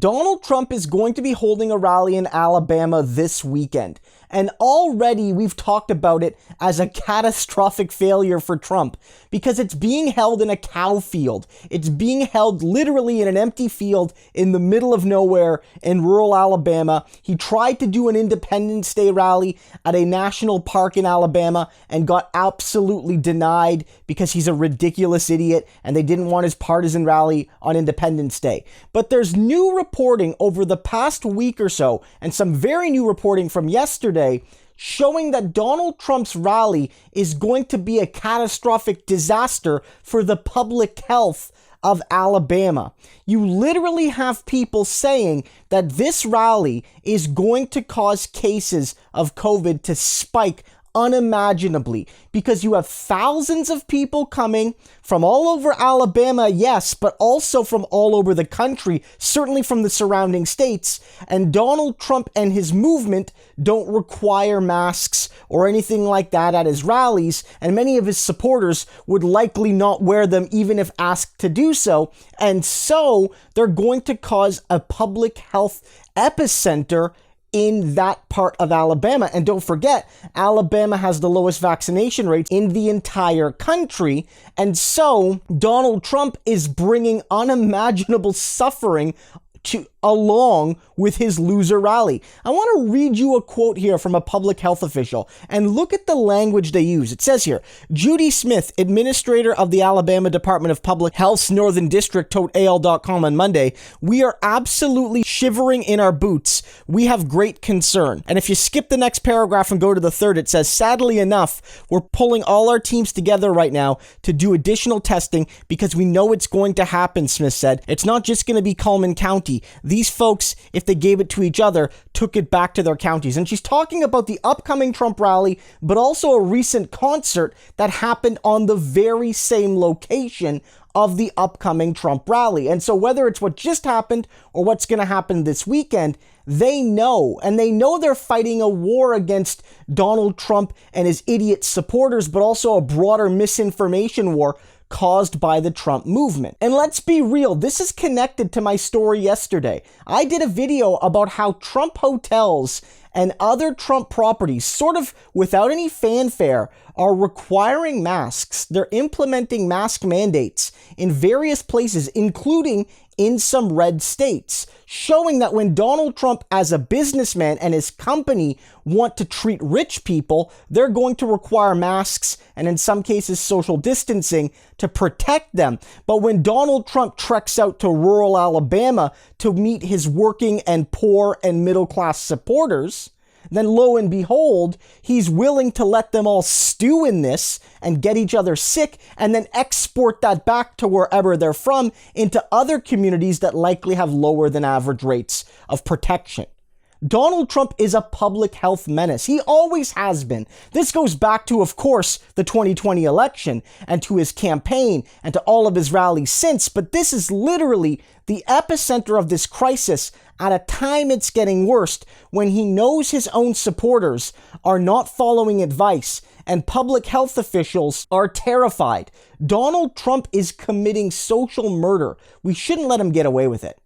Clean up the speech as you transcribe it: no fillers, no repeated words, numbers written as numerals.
Donald Trump is going to be holding a rally in Alabama this weekend. And already we've talked about it as a catastrophic failure for Trump because it's being held in a cow field. It's being held literally in an empty field in the middle of nowhere in rural Alabama. He tried to do an Independence Day rally at a national park in Alabama and got absolutely denied because he's a ridiculous idiot and they didn't want his partisan rally on Independence Day. But there's new reporting over the past week or so, and some very new reporting from yesterday, showing that Donald Trump's rally is going to be a catastrophic disaster for the public health of Alabama. You literally have people saying that this rally is going to cause cases of COVID to spike unimaginably because you have thousands of people coming from all over Alabama, yes, but also from all over the country, certainly from the surrounding states, and Donald Trump and his movement don't require masks or anything like that at his rallies, and many of his supporters would likely not wear them even if asked to do so, and so they're going to cause a public health epicenter in that part of Alabama. And don't forget, Alabama has the lowest vaccination rates in the entire country. And so Donald Trump is bringing unimaginable suffering along with his loser rally. I want to read you a quote here from a public health official, and look at the language they use. It says here, Judy Smith, administrator of the Alabama Department of Public Health's Northern District, told AL.com on Monday, "We are absolutely shivering in our boots. We have great concern." And if you skip the next paragraph and go to the third, it says, "Sadly enough, we're pulling all our teams together right now to do additional testing because we know it's going to happen," Smith said. "It's not just going to be Cullman County. These folks, if they gave it to each other, took it back to their counties." And she's talking about the upcoming Trump rally, but also a recent concert that happened on the very same location of the upcoming Trump rally. And so whether it's what just happened or what's going to happen this weekend, they know, and they know they're fighting a war against Donald Trump and his idiot supporters, but also a broader misinformation war caused by the Trump movement. And let's be real, this is connected to my story yesterday. I did a video about how Trump hotels and other Trump properties, sort of without any fanfare, are requiring masks. They're implementing mask mandates in various places, including in some red states, showing that when Donald Trump as a businessman and his company want to treat rich people, they're going to require masks and in some cases social distancing to protect them. But when Donald Trump treks out to rural Alabama to meet his working and poor and middle class supporters, then lo and behold, he's willing to let them all stew in this and get each other sick and then export that back to wherever they're from into other communities that likely have lower than average rates of protection. Donald Trump is a public health menace. He always has been. This goes back to, of course, the 2020 election and to his campaign and to all of his rallies since, but this is literally the epicenter of this crisis at a time it's getting worse when he knows his own supporters are not following advice and public health officials are terrified. Donald Trump is committing social murder. We shouldn't let him get away with it.